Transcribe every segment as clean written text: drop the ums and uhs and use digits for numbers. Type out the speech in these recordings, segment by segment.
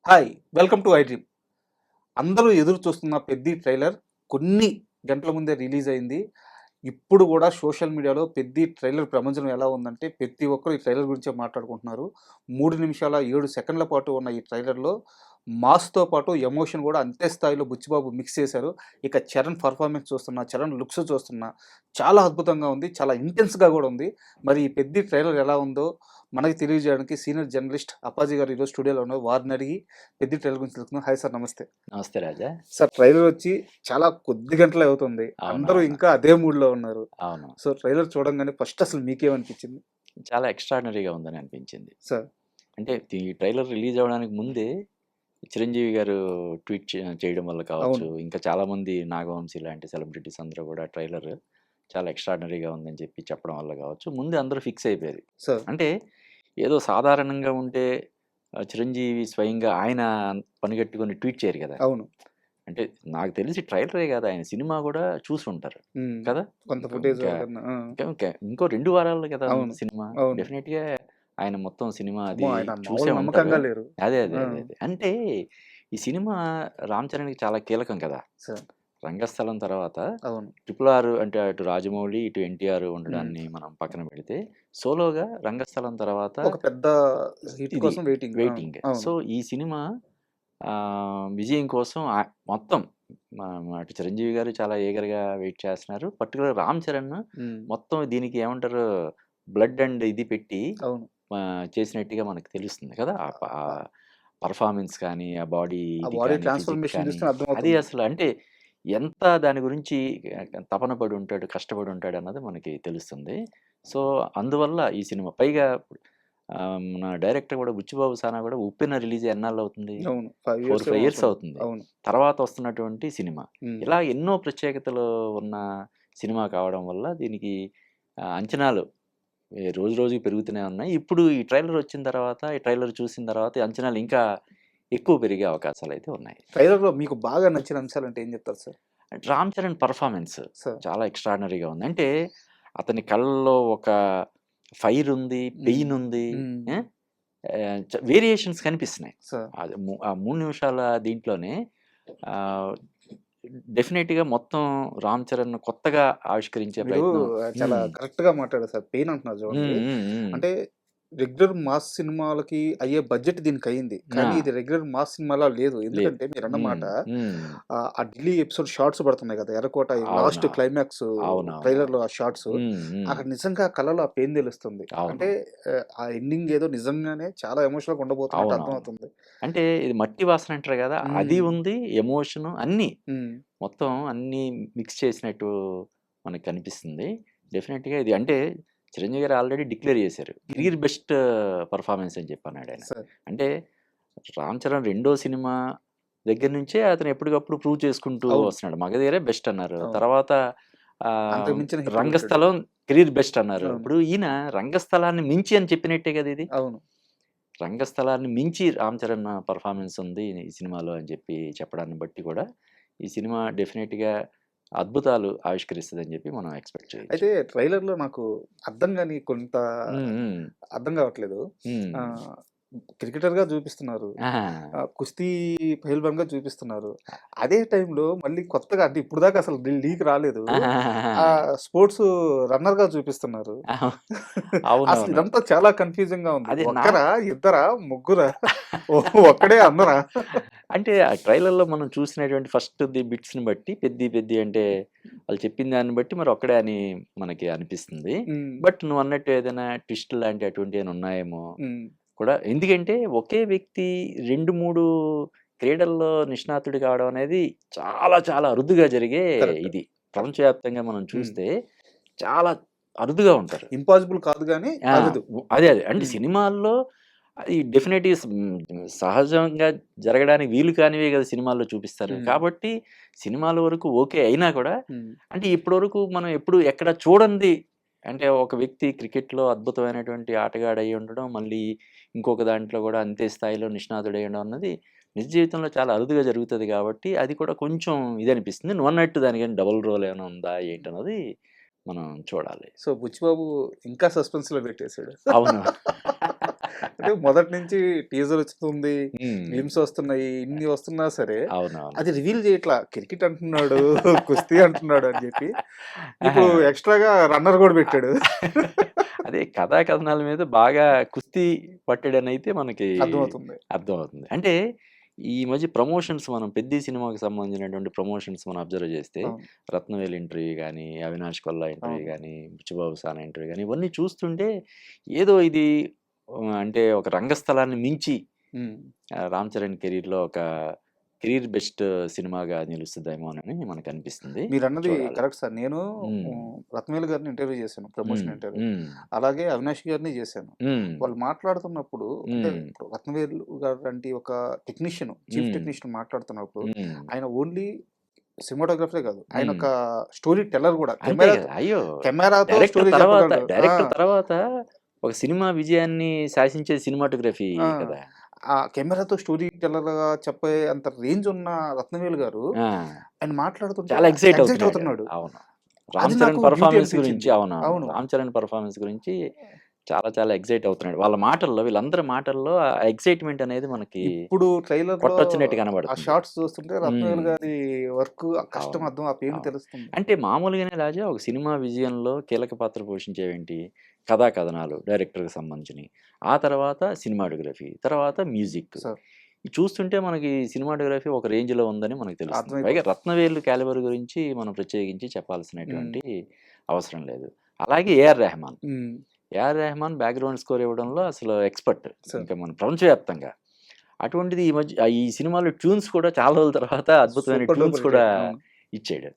Hi! Welcome to I dream. అందరూ ఎదురు చూస్తున్న 'పెద్ది' ట్రైలర్ కొన్ని గంటల ముందే రిలీజ్ అయింది. ఇప్పుడు గూడా సోషల్ మీడియాలో 'పెద్ది' ట్రైలర్ ప్రపంచం ఎలా ఉందంటే ప్రతి ఒక్కరు ఈ ట్రైలర్ గురించే మాట్లాడుకుంటున్నారు. 3 నిమిషాల 7 సెకండ్ల పాటు ఉన్న ఈ ట్రైలర్‌లో మాస్‌తో పాటు ఎమోషన్ గూడా అంతే స్థాయిలో బుచ్చిబాబు మిక్స్ చేశారు. ఇక చరణ్ పెర్ఫార్మెన్స్ చూస్తున్నా, చరణ్ లుక్స్ చూస్తున్నా చాలా అద్భుతంగా ఉంది. చాలా ఇంటెన్స్‌గా గూడా ఉంది. మరి ఈ 'పెద్ది' ట్రైలర్ ఎలా ఉందో మనకి తెలియజేయడానికి సీనియర్ జర్నలిస్ట్ అప్పాజీ గారు ఈరోజు స్టూడియోలో ఉన్నారు. వారిని అడిగి 'పెద్ది' ట్రైలర్ గురించి తెలుసుకుందాం. హాయ్ సార్, నమస్తే. నమస్తే రాజా. సార్, ట్రైలర్ వచ్చి చాలా కొద్ది గంటలే అవుతుంది. అందరూ అవునవును. ఇంకా అదే మూడ్‌లో ఉన్నారు. అవును. సో, ట్రైలర్ చూడంగానే ఫస్ట్ అసలు మీకేమనిపించింది చాలా ఎక్స్‌ట్రార్డినరీగా ఉందని అనిపించింది. సార్? అంటే ఈ ట్రైలర్ రిలీజ్ అవ్వడానికి ముందే చిరంజీవి గారు ట్వీట్ చేయడం వల్ల కావచ్చు, అవును. ఇంకా చాలామంది నాగవంశీ లాంటి సెలబ్రిటీస్ అందరూ కూడా ట్రైలర్ చాలా ఎక్స్‌ట్రార్డినరీగా ఉందని చెప్పి చెప్పడం వల్ల కావచ్చు, ముందే అందరూ ఫిక్స్ అయిపోయారు. సార్. అంటే ఏదో సాధారణంగా ఉంటే చిరంజీవి స్వయంగా ఆయన పనిగట్టుకొని ట్వీట్ చేయరు కదా! అవును. అంటే నాకు తెలిసి ట్రైలరే కాదు, ఆయన సినిమా కూడా చూసుంటారు హ్మ్. కదా! కొంత ఇంక ఫుటేజ్ ఇంకా వరకన్నా. ఆ! ఇంకో 2 వారాల్లో కదా అవును. సినిమా. అవును. డెఫినిట్‌గా ఆయన మొత్తం సినిమా అమ్మో! అది ఆయన చూసే మామూలు ఉంటారు. నమ్మకంగా లేరు. అదే, అదే, ఆ! అదే, అదే. అంటే ఈ సినిమా రామ్ చరణ్‌కి చాలా కీలకం కదా! సార్. రంగస్థలం తర్వాత అవును. 'RRR' అంటే అటు రాజమౌళి, ఇటు ఎన్టీఆర్ హ్మ్. ఉండడాన్ని మనం పక్కన పెడితే, సోలోగా రంగస్థలం తర్వాత ఒక పెద్ద హిట్ ఇది కోసం వెయిటింగ్. అవును. వెయిటింగ్. అవును. సో, ఈ సినిమా విజయం కోసం మొత్తం అటు చిరంజీవి గారు చాలా ఈగర్‌గా వెయిట్ చేస్తున్నారు. పర్టిక్యులర్‌గా రామ్ చరణ్ హ్మ్. మొత్తం దీనికి ఏమంటారు, బ్లడ్ అండ్ ఇది పెట్టి అవును. చేసినట్టుగా మనకు తెలుస్తుంది కదా! ఆ పర్ఫార్మెన్స్ కానీ, ఆ బాడీ ఆ ఇది బాడీ కానీ, ఫిజిక్ ట్రాన్స్‌ఫర్మేషన్ కానీ, చూస్తేనే అది అర్థమవుతుంది. అసలు అంటే ఎంత దాని గురించి తపన పడి ఉంటాడు, కష్టపడి ఉంటాడన్నది మనకి తెలుస్తుంది. సో, అందువల్ల ఈ సినిమా పైగా మన డైరెక్టర్ కూడా బుచ్చిబాబు సానా కూడా 'ఉప్పెన' రిలీజ్ ఎన్నాళ్ళవుతుంది? అవును. 5 4, ఇయర్స్ 5 ఏమో ఇయర్స్ అవుతుంది. అవుతుంది. అవును. తర్వాత వస్తున్నటువంటి సినిమా. హ్మ్. ఇలా ఎన్నో ప్రత్యేకతలు ఉన్న సినిమా కావడం వల్ల దీనికి అంచనాలు రోజు రోజుకి పెరుగుతూనే ఉన్నాయి. ఇప్పుడు ఈ ట్రైలర్ వచ్చిన తర్వాత, ఈ ట్రైలర్ చూసిన తర్వాత ఈ అంచనాలు ఇంకా ఎక్కువ పెరిగే అవకాశాలైతే ఉన్నాయి. ట్రైలర్‌లో మీకు బాగా నచ్చిన అంశాలంటే ఏం చెప్తారు sir? Ram Charan performance sir. చాలా ఎక్స్‌ట్రార్డినరీగా ఉంది. అంటే అతని కళ్ళలో ఒక ఫైర్ ఉంది, హ్మ్. పెయిన్ ఉంది. హ్మ్. ఆ! వేరియేషన్స్ కనిపిస్తున్నాయి. సార్. అది ఆ 3 నిమిషాల దీంట్లోనే ఆహ్, డెఫినెట్‌గా మొత్తం రామ్ చరణ్ కొత్తగా ఆవిష్కరించే మీరు ప్రయత్నం. చాలా హ్మ్. కరెక్ట్‌గా మాట్లాడారు సార్. పెయిన్ అంటున్నారు చూడండి. హ్మ్. హ్మ్. హ్మ్. అంటే రెగ్యులర్ మాస్ సినిమాలకి అయ్యే బడ్జెట్ దీనికయింది. కానీ ఆ! ఇది రెగ్యులర్ మాస్ సినిమాలా లేదు. లేదు. ఎందుకంటే మీరన్న మాట హ్మ్. హ్మ్. ఆ ఢిల్లీ ఎపిసోడ్ షార్ట్స్ పడుతున్నాయి కదా! ఎర్రకోట లాస్ట్ అవునా! క్లైమాక్స్ అవునవునవును. ట్రైలర్‌లో ఆ షార్ట్స్ హ్మ్. హ్మ్. అక్కడ నిజంగా కళ్ళలో ఆ పెయిన్ తెలుస్తుంది. అవును. అంటే ఆ ఎండింగ్ ఏదో నిజంగానే చాలా ఎమోషనల్‌గా ఉండబోతున్నట్టు అవునవును. అర్థమవుతుంది. అంటే ఇది మట్టి వాసన అంటారు గదా! అది హ్మ్. ఉంది. ఎమోషను అన్నీ. హ్మ్. మొత్తం అన్నీ మిక్స్ చేసినట్టు మనకు కనిపిస్తుంది. డెఫినిట్‌గా ఇది అంటే చిరంజీవి గారు ఆల్రెడీ డిక్లేర్ చేశారు. హ్మ్. కెరీర్ బెస్ట్ పెర్ఫార్మన్స్ అని చెప్పి అన్నాడాయన. సరే. అంటే రామ్ చరణ్ రెండో సినిమా దగ్గర నుంచే అతను ఎప్పటికప్పుడు ప్రూవ్ చేసుకుంటూ అవును. వస్తున్నాడు. 'మగధీర' బెస్ట్ అన్నారు. అవును. తర్వాత అంతకు మించిన హిట్ కొట్టాడు. 'రంగస్థలం' కెరీర్ బెస్ట్ అన్నారు. అవును. ఇప్పుడు ఈయన రంగస్థలాన్ని మించి అని చెప్పినట్టే కదా ఇది. అవును. రంగస్థలాన్ని మించి 'రామ్ చరణ్' పెర్ఫార్మన్స్ ఉంది ఈ సినిమాలో అని చెప్పి చెప్పడాన్ని బట్టి కూడా, ఈ సినిమా డెఫినిట్‌గా అద్భుతాలు ఆవిష్కరిస్తదని చెప్పి మనం ఎక్స్‌పెక్ట్ చేయొచ్చు. అయితే ట్రైలర్‌లో నాకు అర్థం గాని కొంత హ్మ్. హ్మ్. అర్థం కావట్లేదు. హ్మ్. ఆహ్, క్రికెటర్‌గా చూపిస్తున్నారు. ఆ! కుస్తీ పహల్వాన్‌గా చూపిస్తున్నారు. అదే టైంలో మళ్ళీ కొత్తగా అంటే ఇప్పటిదాకా అసలు లీక్ రాలేదు. స్పోర్ట్స్ రన్నర్‌గా చూపిస్తున్నారు. అసలు అవునవును. ఇదంతా చాలా కన్‌ఫ్యూజింగ్‌గా ఉంది. అది ఒక్కరా? ఇద్దరా? ముగ్గురా? ఒక్కడే అందరా? అంటే ఆ ట్రైలర్‌లో మనం చూసినటువంటి ఫస్ట్ బిట్స్‌ని బట్టి 'పెద్ది' అంటే వాళ్ళు చెప్పిన దాన్ని బట్టి మరి ఒక్కడే అని మనకి అనిపిస్తుంది. హ్మ్. బట్ నువ్వన్నట్టు ఏదైనా ట్విస్ట్ లాంటి అటువంటియేమైనా ఉన్నాయేమో హ్మ్. కూడా. ఎందుకంటే ఒకే వ్యక్తి 2, 3 క్రీడల్లో నిష్ణాతుడు కావడం అనేది చాలా చాలా అరుదుగా జరిగే కరెక్ట్. ఇది. ప్రపంచవ్యాప్తంగా మనం హ్మ్. చూస్తే చాలా అరుదుగా ఉంటారు. ఇంపాసిబుల్ కాదు గానీ ఆ! అరుదు. అదే. అంటే హ్మ్. సినిమాల్లో అది డెఫినెట్‌గా సహజంగా జరగడానికి వీలు కానివే కదా సినిమాల్లో చూపిస్తారు. హ్మ్. కాబట్టి సినిమాల వరకు ఓకే. అయినా కూడా హ్మ్. అంటే ఇప్పటివరకు మనం ఎప్పుడు ఎక్కడ చూడంది, అంటే ఒక వ్యక్తి క్రికెట్‌లో అద్భుతమైనటువంటి ఆటగాడై ఉండడం, మళ్ళీ ఇంకొక దాంట్లో కూడా అంతే స్థాయిలో నిష్ణాతుడై ఉండడం అన్నది నిజ జీవితంలో చాలా అరుదుగా జరుగుతది కాబట్టి, అది కూడా కొంచెం ఇదనిపిస్తుంది. నువ్వన్నట్టు దానికేం డబుల్ రోల్ ఏమైనా ఉందా ఏంటన్నది మనం చూడాలి. సో, 'బుచ్చిబాబు' ఇంకా సస్పెన్స్‌లో పెట్టేసాడు. అవును. అంటే మొదటి నుంచి టీజర్ వస్తుంది, హ్మ్. గ్లిమ్స్ వస్తున్నాయి, ఇన్ని వస్తున్నా సరే అవునవును. అది రివీల్ చేయట్లా. క్రికెట్ అంటున్నాడు, కుస్తీ అంటున్నాడు అని చెప్పి ఆహా! ఇప్పుడు ఎక్స్ట్రాగా రన్నర్ కూడా పెట్టాడు. అదే కథా కథనాల మీద బాగా కుస్తీ పట్టాడనైతే మనకి అర్థమవుతుంది. అర్థమవుతుంది. అంటే ఈ మధ్య ప్రమోషన్స్ మనం 'పెద్ది' సినిమాకి సంబంధించినటువంటి ప్రమోషన్స్ మనం అబ్జర్వ్ చేస్తే అవును. 'రత్నవేలు' ఇంటర్వ్యూ గాని, 'అవినాష్ కొల్లా' ఇంటర్వ్యూ అవును. గాని, 'బుచ్చిబాబు సానా' ఇంటర్వ్యూ గాని ఇవన్నీ చూస్తుంటే ఏదో ఇది అంటే ఒక రంగస్థలాన్ని మించి హ్మ్. 'రామ్ చరణ్' కెరీర్‌లో ఒక కెరీర్ బెస్ట్ సినిమాగా నిలుస్తదేమోనని మనకనిపిస్తుంది. మీరన్నది చూడాలి. Correct sir. నేను హ్మ్. రత్నవేలు గారిని ఇంటర్వ్యూ చేశాను. ప్రమోషన్ హ్మ్. ఇంటర్వ్యూ. హ్మ్. అలాగే అవినాష్ గారిని చేశాను. హ్మ్. వాళ్ళు మాట్లాడుతున్నప్పుడు అంటే హ్మ్. ఇప్పుడు రత్నవేలు గారంటి ఒక టెక్నీషియన్, చీఫ్ హ్మ్. టెక్నీషియన్ మాట్లాడుతున్నప్పుడు హ్మ్. ఆయన ఓన్లీ సినిమాటోగ్రఫరే కాదు. ఆయన హ్మ్. ఒక స్టోరీ టెల్లర్ కూడా. అంతే గదా! అయ్యో! కెమెరాతో డైరెక్టర్ స్టోరీ తర్వాత చెప్పగలడు. ఆ! డైరెక్టర్ తర్వాత ఒక సినిమా విజయాన్ని శాసించేది సినిమాటోగ్రఫీ ఆ! కదా! ఆ కెమెరాతో స్టోరీ టెల్లర్‌గా చెప్పే అంత రేంజ్ ఉన్న రత్నవేలు గారు ఆ! ఆయన మాట్లాడుతుంటే చాలా ఎక్సైట్ ఎక్సైట్ అవుతున్నాడు. అవుతున్నాడు. అవును. అది 'రామ్ చరణ్' నాకు బ్యూటీ పెర్ఫార్మన్స్ గురించి అనిపించింది. అవునవును. అవును. 'రామ్ చరణ్' పెర్ఫార్మన్స్ గురించి చాలా చాలా ఎక్సైట్ అవుతున్నాడు. వాళ్ళ మాటల్లో వీళ్ళందరి మాటల్లో ఆ ఎక్సైట్‌మెంట్ అనేది మనకి ఇప్పుడు ట్రైలర్‌లో కొట్టొచ్చినట్టు ఆ కనబడుతుంది. షాట్స్ చూస్తుంటే రత్నవేలు హ్మ్. గారి వర్క్, ఆ కష్టం అవును. అర్థం, ఆ పెయిన్ అవును. తెలుస్తుంది. అంటే మామూలుగానే రాజా ఒక సినిమా విజయంలో కీలక పాత్ర పోషించేవేంటి? కథా కథనాలు డైరెక్టర్‌కి సంబంధించినియి. ఆ తర్వాత సినిమాటోగ్రఫీ, తర్వాత మ్యూజిక్. సార్ ఇది చూస్తుంటే మనకి సినిమాటోగ్రఫీ ఒక రేంజ్‌లో ఉందని మనకు తెలుస్తుంది. పైగా అర్థమైపోతుంది. 'రత్నవేలు' క్యాలిబర్ గురించి మనం ప్రత్యేకించి హ్మ్. చెప్పాల్సినటువంటి అవసరం లేదు. అలాగే ఏఆర్ రెహమాన్. హ్మ్. ఏఆర్ రెహమాన్ బ్యాక్‌గ్రౌండ్ స్కోర్ ఇవ్వడంలో అసలు ఎక్స్‌పర్ట్. సార్ ఇంకా మన ప్రపంచవ్యాప్తంగా. అటువంటిది ఈ మధ్య ఈ సినిమాలో ట్యూన్స్ కూడా చాలా రోజుల తర్వాత అద్భుతమైన సూపర్ ట్యూన్స్ డూపర్ హిట్ కూడా అయింది. అవును. ఇచ్చాడు.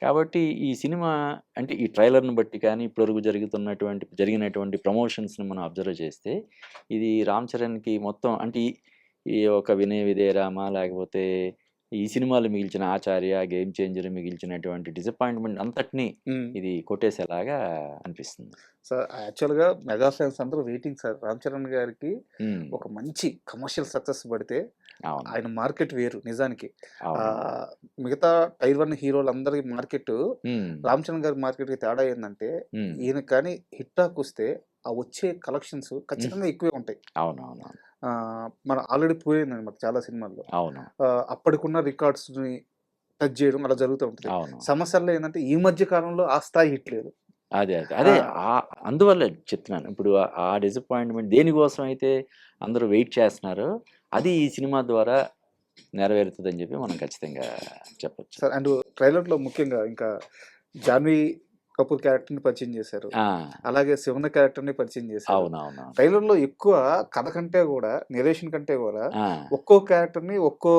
కాబట్టి ఈ సినిమా అంటే ఈ ట్రైలర్‌ని బట్టి కానీ, ఇప్పటివరకు జరిగినటువంటి ప్రమోషన్స్‌ని మనం అబ్జర్వ్ చేస్తే, ఇది 'రామ్ చరణ్‌కి' మొత్తం అంటే ఈ ఈ ఒక 'వినయ విధేయ రామ' లేకపోతే ఈ సినిమాలు మిగిల్చిన 'ఆచార్య', 'గేమ్ చేంజర్' మిగిల్చినటువంటి డిసప్పాయింట్‌మెంట్ అంతటిని హ్మ్. ఇది కొట్టేసేలాగా అనిపిస్తుంది. సార్ యాక్చువల్‌గా మెగా ఫ్యాన్స్ అందరూ వెయిటింగ్ సార్. 'రామ్ చరణ్' గారికి హ్మ్. ఒక మంచి కమర్షియల్ సక్సెస్ పడితే అవును. ఆయన మార్కెట్ వేరు నిజానికి. అవునవును. ఆహ్, మిగతా టైర్ 1 హీరోలందరి మార్కెటు హ్మ్. 'రామ్ చరణ్' గారి మార్కెట్‌కి తేడా ఏందంటే హ్మ్. ఈయనకి కానీ హిట్ టాక్ వస్తే ఆ వచ్చే కలెక్షన్స్ హ్మ్. ఖచ్చితంగా ఎక్కువే ఉంటాయి. అవునవునవును. మన ఆల్రెడీ ప్రూవ్ అయిందనమాట చాలా సినిమాల్లో. అవును. అప్పటికున్న రికార్డ్స్‌ని టచ్ చేయడం అలా జరుగుతూ ఉంటది. అవును. సమస్యల్లో ఏందంటే ఈ మధ్య కాలంలో ఆ స్థాయి హిట్ లేదు. అదే. ఆ! అందువల్లే చెప్తున్నాను. ఇప్పుడు ఆ డిసప్పాయింట్‌మెంట్ దేనికోసమైతే అందరూ వెయిట్ చేస్తున్నారో, అది ఈ సినిమా ద్వారా నెరవేరుతదని జెప్పి మనం ఖచ్చితంగా చెప్పొచ్చు. సార్ అండ్ ట్రైలర్‌లో ముఖ్యంగా ఇంకా 'జాన్వీ కపూర్' క్యారెక్టర్‌ని పరిచయం చేశారు. ఆ! అలాగే 'శివన్న' క్యారెక్టర్‌ని పరిచయం చేశారు. అవునవునవును. ట్రైలర్‌లో ఎక్కువ కథ కంటే గూడా, నెరేషన్ కంటే గూడా ఆ! ఒక్కో క్యారెక్టర్‌ని ఒక్కో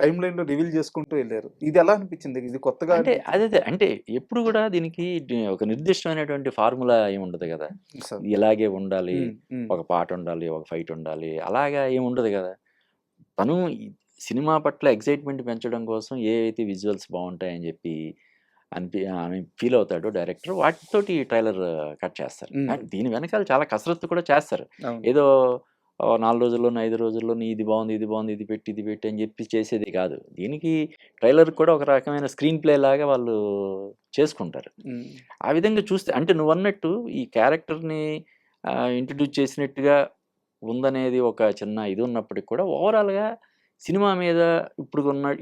టైమ్ లైన్‌లో రివీల్ చేసుకుంటూ ఎళ్లారు. ఇదెలా అనిపించింది? ఇది కొత్తగా అంటే అనిపించింది. అంటే ఎప్పుడు గూడా దీనికి ఒక నిర్దిష్టమైనటువంటి ఫార్ములా ఏమి ఉండదు గదా! సార్. ఇలాగే ఉండాలి. హ్మ్. హ్మ్. ఒక పాటుండాలి. ఒక ఫైట్ ఉండాలి. అలాగా ఏమి ఉండదు గదా! తను ఈ సినిమా పట్ల ఎక్సైట్‌మెంట్ పెంచడం కోసం ఏవైతే విజువల్స్ బావుంటాయని జెప్పి అని ఫీల్ అవుతాడో డైరెక్టర్ వాటితోటి ట్రైలర్ కట్ చేస్తారు. హ్మ్. అండ్ దీని వెనకాల చాలా కసరత్తు కూడా చేస్తారు. అవును. ఏదో 4 రోజుల్లోనో, 5 రోజుల్లోనో ఇది బావుంది, ఇది బావుంది, ఇది పెట్టి అని జెప్పి చేసేది కాదు. దీనికి ట్రైలర్ కూడా ఒక రకమైన స్క్రీన్ ప్లే లాగా వాళ్ళు చేసుకుంటారు. హ్మ్. ఆ విధంగా చూస్తే అంటే నువ్వన్నట్టు ఈ క్యారెక్టర్‌ని ఇంట్రొడ్యూస్ చేసినట్టుగా ఉందనేది ఒక చిన్న ఇది ఉన్నప్పటికి కూడా ఓవరాల్‌గా సినిమా మీద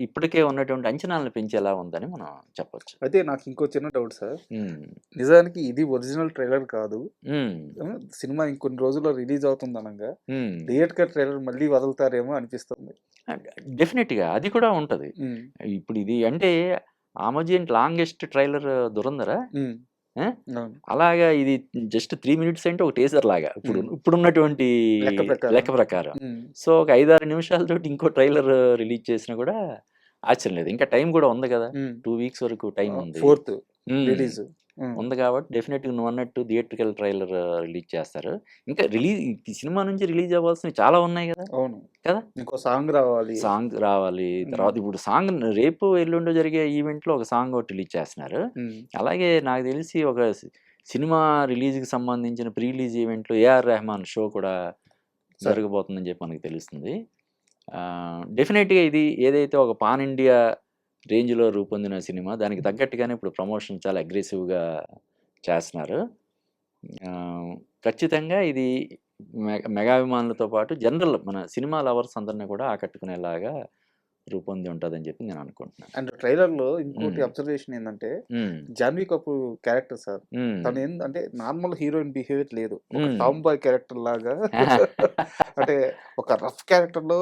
ఇప్పటికే ఉన్నటువంటి అంచనాలను పెంచేలా ఉందని మనం చెప్పొచ్చు. అయితే నాకు ఇంకో చిన్న డౌట్ సార్. హ్మ్. నిజానికి ఇది ఒరిజినల్ ట్రైలర్ కాదు. హ్మ్. సినిమా ఇంకొన్ని రోజుల్లో రిలీజ్ అవుతుందనంగా హ్మ్. థియేటర్ ట్రైలర్ మళ్ళీ వదులుతారేమో అనిపిస్తుంది. అండ్ డెఫినిట్‌గా అది కూడా ఉంటది. హ్మ్. ఇప్పుడు ఇది అంటే ఆ మధ్య లాంగెస్ట్ ట్రైలర్ 'దురంధర'. హ్మ్. ఆ! అవును. అలాగా ఇది జస్ట్ 3 మినిట్స్ అంటే ఒక టీజర్ లాగా. హ్మ్. ఇప్పుడున్నటువంటి లెక్క ప్రకారం. లెక్క ప్రకారం. హ్మ్. సో, ఒక 5, 6 నిమిషాలతోటి ఇంకో ట్రైలర్ రిలీజ్ చేసినా కూడా ఆశ్చర్యం లేదు. ఇంకా టైం కూడా ఉంది కదా! హ్మ్. 2 వీక్స్ వరకు టైం ఉంది. 4థ్ హ్మ్. రిలీజ్. హ్మ్. ఉంది కాబట్టి డెఫినెట్‌గా నువ్వన్నట్టు థియేట్రికల్ ట్రైలర్ రిలీజ్ చేస్తారు. ఇంకా ఈ సినిమా నుంచి రిలీజ్ అవ్వాల్సినవి చాలా ఉన్నాయి గదా! అవును. కదా! ఇంకో సాంగ్ రావాలి. సాంగ్ రావాలి. హ్మ్. తర్వాత ఇప్పుడు సాంగ్ రేపు, ఎల్లుండో జరిగే ఈవెంట్‌లో ఒక సాంగ్ ఒకటి రిలీజ్ చేస్తున్నారు. హ్మ్. అలాగే నాకు తెలిసి ఒక సినిమా రిలీజ్‌కి సంబంధించిన ప్రీ రిలీజ్ ఈవెంట్‌లో ఏఆర్ రెహమాన్ షో కూడా సార్. జరగబోతుందని చెప్పి మనకు తెలుస్తుంది. డెఫినెట్‌గా ఇది ఏదైతే ఒక పాన్ ఇండియా రేంజ్‌లో రూపొందిన సినిమా దానికి తగ్గట్టుగానే ఇప్పుడు ప్రమోషన్ చాలా అగ్రెసివ్‌గా చేస్తున్నారు. ఆహ్, ఖచ్చితంగా ఇది మెగాభిమానులతో పాటు జనరల్ మన సినిమా లవర్స్ అందరిని కూడా ఆకట్టుకునేలాగా రూపొంది ఉంటదని చెప్పి నేను అనుకుంటున్నాను. అండ్ ట్రైలర్‌లో ఇంకోటి హ్మ్. అబ్జర్వేషన్ ఏందంటే, హ్మ్. Janhvi Kapoor character sir. హ్మ్. తనేందంటే నార్మల్ హీరోయిన్ బిహేవియర్ లేదు. ఒక హ్మ్. టామ్ బాయ్ క్యారెక్టర్ లాగా అంటే ఒక రఫ్ క్యారెక్టర్‌లో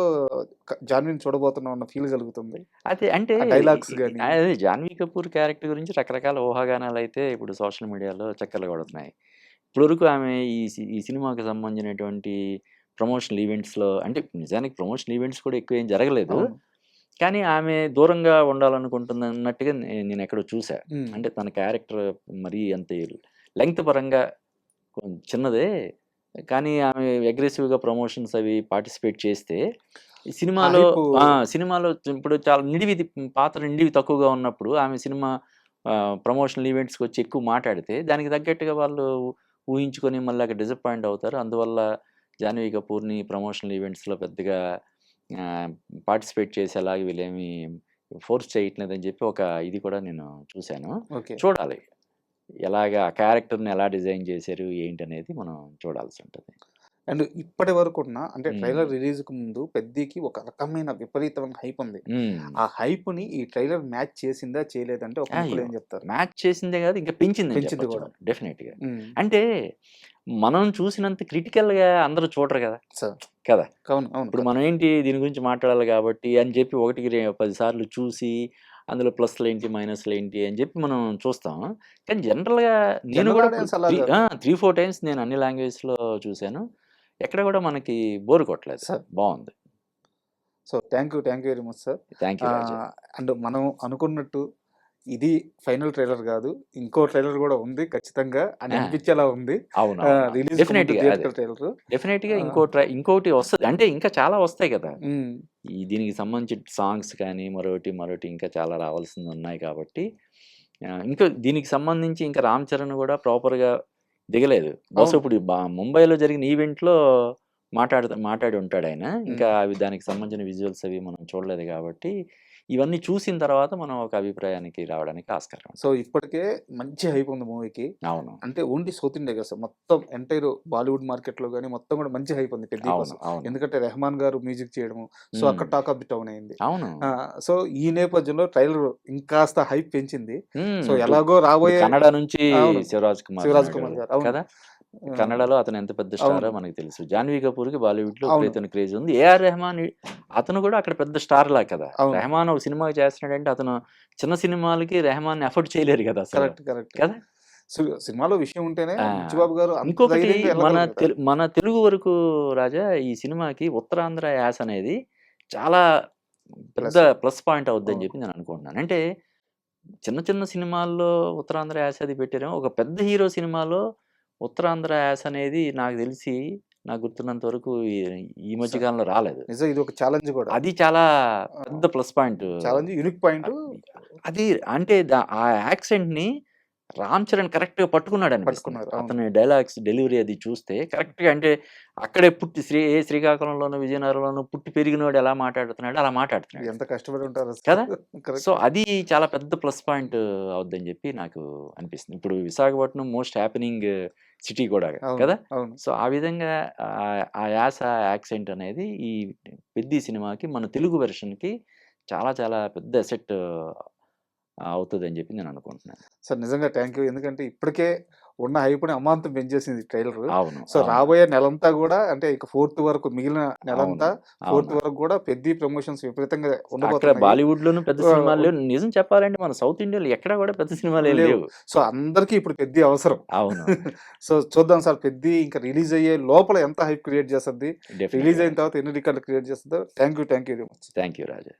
జాన్వీని చూడబోతున్నాం అన్న ఫీల్ కలుగుతుంది. అదే అంటే ఆ డైలాగ్స్ గాని. అదే 'జాన్వీ కపూర్' క్యారెక్టర్ గురించి రకరకాల ఊహాగానాలైతే ఇప్పుడు సోషల్ మీడియాలో చక్కర్లు కొడుతున్నాయి. ఇప్పటివరకు ఆమె ఈ సినిమాకి సంబంధించినటువంటి ప్రమోషనల్ ఈవెంట్స్‌లో అంటే నిజానికి ప్రమోషనల్ ఈవెంట్స్ కూడా ఎక్కువ ఏం జరగలేదు. అవును. కానీ ఆమె దూరంగా ఉండాలనుకుంటుందన్నట్టుగా నేనెక్కడో చూసా. హ్మ్. అంటే తన క్యారెక్టర్ మరీ అంత లెంగ్త్ పరంగా చిన్నదే. కానీ ఆమె అగ్రెసివ్‌గా ప్రమోషన్స్ అవి పార్టిసిపేట్ చేస్తే, ఈ ఆ సినిమాలో హైపు సినిమాలో ఇప్పుడు చాలా పాత్ర నిడివి తక్కువగా ఉన్నప్పుడు ఆమె సినిమా ప్రమోషనల్ ఈవెంట్స్‌కొచ్చి ఎక్కువ మాటాడితే, దానికి తగ్గట్టుగా వాళ్ళు ఊహించుకొని మళ్ళీ అక్కడ డిసప్పాయింట్ అవుతారు. అందువల్ల జాహ్నవి కపూర్‌ని ప్రమోషనల్ ఈవెంట్స్‌లో పెద్దగా ఆహ్, పార్టిసిపేట్ చేసేలాగా వీళ్ళేమి ఫోర్స్ చేయట్లేదని చెప్పి ఒక ఇది కూడా నేను చూసాను. ఓకే. చూడాలి. ఎలాగా ఆ క్యారెక్టర్‌ని ఎలా డిజైన్ చేశారు ఏంటనేది మనం చూడాల్సుంటది. అండ్ ఇప్పటి వరకున్న అంటే హ్మ్. ట్రైలర్ రిలీజ్‌కి ముందు 'పెద్ది'కి ఒక రకమైన విపరీతమైన హైప్ ఉంది. హ్మ్. ఆ హైప్‌ని ఈ ట్రైలర్ మ్యాచ్ చేసిందా? చేయలేదంటే ఒక ముక్కలో అయ్యో! ఏం చెప్తారు? మ్యాచ్ చేసిందే కాదు ఇంకా పెంచిందని పెంచింది చెప్పొచ్చు గూడా. మనం డెఫినెట్‌గా. హ్మ్. అంటే మనం చూసినంత క్రిటికల్‌గా అందరూ చూడరు కదా! సో కదా! అవును. అవును. ఇప్పుడు మనం ఏంటి దీని గురించి మాట్లాడాలి కాబట్టి అని చెప్పి ఒకటికి 10 సార్లు చూసి అందులో ప్లస్‌లేంటి, మైనస్‌లేంటి అని చెప్పి మనం చూస్తాం. కానీ జనరల్‌గా నేను జనరల్ కూడా ఇప్పుడు ఆడియన్స్ అలా కాదు. 3, 4 టైమ్స్ నేను అన్ని లాంగ్వేజ్‌లో చూసాను. ఎక్కడ కూడా మనకి బోర్ కొట్టలేదు. సార్ బావుంది. So thank you very much sir. Thank you Raja. And మనం అనుకున్నట్టు ఇది ఫైనల్ ట్రైలర్ గాదు. ఇంకో ట్రైలర్ గూడా ఉంది ఖచ్చితంగా అని ఆ! అనిపించేలా ఉంది. అవునవునవును. రిలీజ్‌కి ముందు డెఫినెట్‌గా అదే. Theatrical trailer. డెఫినెట్‌గా ఆహ్, ఇంకోటి వస్తది. అంటే ఇంకా చాలా వస్తాయి కదా! హ్మ్. దీనికి సంబంధించి సాంగ్స్ కానీ మరోటి ఇంకా చాలా రావాల్సినవున్నాయి కాబట్టి ఇంకా దీనికి సంబంధించి ఇంకా 'రామ్ చరణ్' గూడా ప్రాపర్‌గా దిగలేదు. బహుశా అవును. ఇప్పుడు ముంబైలో జరిగిన ఈవెంట్‌లో మాట్లాడి ఉంటాడాయన. ఇంకా హ్మ్. దానికి సంబంధించిన విజువల్స్ అవి మనం చూడలేదు గాబట్టి, ఇవన్నీ చూసిన తర్వాత మనం ఒక అభిప్రాయానికి రావడానికి ఆస్కారం సో ఉంటది. ఇప్పటికే మంచి హైప్ ఉంది మూవీకి. అవును. అంటే ఓన్లీ సౌత్ ఇండియా కాదు సార్. మొత్తం ఎంటైర్ బాలీవుడ్ మార్కెట్‌లో గాని మొత్తం గూడా మంచి హైప్ ఉంది 'పెద్ది' అవును. కోసం. అవును. ఎందుకంటే రెహమాన్ గారు మ్యూజిక్ చేయడము. సో హ్మ్. అక్కడ టాక్ ఆఫ్ ది టౌన్ అయింది. అవును. సో ఈ నేపథ్యంలో ట్రైలర్ ఇంకాస్త హైప్ పెంచింది. సో ఇప్పుడు ఎలాగో ఇప్పుడు రాబోయే కన్నడ నుంచి అవును. 'శివరాజ్ కుమార్' 'శివరాజ్ ఉన్నాడు కుమార్' గారు. అవును. కదా! ఆహ్, కన్నడలో అతను ఎంత పెద్ద స్టారో అవును. మనకు తెలుసు. 'జాహ్నవి కపూర్‌కి' బాలీవుడ్‌లో అవును. విపరీతమైన క్రేజ్ ఉంది. 'ఏఆర్ రెహమాన్' అతను కూడా అక్కడ పెద్ద స్టార్‌లా కదా! అవును. రెహమాన్ ఒక సినిమా చేస్తున్నాడంటే అతను చిన్న సినిమాలకి రెహమాన్‌ని అఫోర్డ్ చేయలేరు కదా అసలు. కరెక్ట్. కదా! సినిమాలో విషయం ఉంటేనే ఆ! బుచ్చిబాబు గారు అంత ఇంకొకటి ధైర్యంగా ఎళ్ళగలరు కదా! మన తెలుగు వరకు రాజా ఈ సినిమాకి ఉత్తరాంధ్ర యాస అనేది చాలా పెద్ద ప్లస్. ప్లస్ పాయింట్ అవుద్దని అవును. చెప్పి నేను అనుకుంటున్నాను. అంటే చిన్న సినిమాల్లో ఉత్తరాంధ్ర యాస అది పెట్టారేమో. ఒక పెద్ద హీరో సినిమాలో ఉత్తరాంధ్ర యాస అనేది నాకు తెలిసి, నాకు గుర్తున్నంత వరకు ఈ మధ్య సార్ కాలంలో రాలేదు. నిజం ఇది ఒక ఛాలెంజ్ గూడా. అది చాలా ఆహ్, పెద్ద plus point. Challenge unique point అది అంటే ఆ యాక్సెంట్‌ని 'రామ్ చరణ్' కరెక్ట్‌గా పట్టుకున్నాడనిపిస్తుంది. పట్టుకున్నారు. అవును. అతని డైలాగ్స్ డెలివరీ అది చూస్తే కరెక్ట్‌గా అంటే అక్కడే పుట్టి శ్రీకాకుళంలోనో, విజయనగరంలోనో పుట్టి పెరిగినోడు ఎలా మాట్లాడుతున్నాడో అలా మాట్లాడుతున్నాడు. ఎంత కష్టపడి ఉంటారో కదా! అసలు. So, correct. అది చాలా పెద్ద ప్లస్ పాయింట్ అవుద్దని జెప్పి నాకు అనిపిస్తుంది. ఇప్పుడు విశాఖపట్నం మోస్ట్ హ్యాపెనింగ్ సిటీ గూడా అవును. కదా! అవును. సో, ఆ విధంగా ఆ యాస, యాక్సెంట్ అనేది ఈ 'పెద్ది' సినిమాకి మన తెలుగు వెర్షన్‌కి చాలా పెద్ద అసెట్ అవుతదని జెప్పి నేను అనుకుంటున్నాను. సార్ నిజంగా థాంక్ యూ. ఎందుకంటే ఇప్పటికే ఉన్న హైప్‌ని అమాంతం పెంచేసింది ఈ ట్రైలరు. అవును. సో అవును. రాబోయే నెలంతా గూడా అంటే ఇక ఫోర్త్ వరకు మిగిలిన అవును. నెలంతా ఫోర్త్ అవును. వరకు గూడా 'పెద్ది' ప్రమోషన్స్ విపరీతంగా అక్కడ ఉండబోతున్నాయి. బాలీవుడ్‌లోను పెద్ద సినిమాలు ఉన్ లేవు. నిజం చెప్పాలంటే మన సౌత్ ఇండియాలో ఎక్కడ గూడా పెద్ద సినిమాలేం లేవు. లేవు. సో అందరికి ఇప్పుడు 'పెద్ది' అవసరం. అవును. సో చూద్దాం సార్ 'పెద్ది' ఇంకా రిలీజ్ అయ్యే లోపల ఎంత హైప్ క్రియేట్ చేస్తది? రిలీజ్ డెఫినెట్‌గా అయిన రాజా. తర్వాత ఎన్ని రికార్డులు క్రియేట్ చేస్తదో thank you very much. Thank you Raja.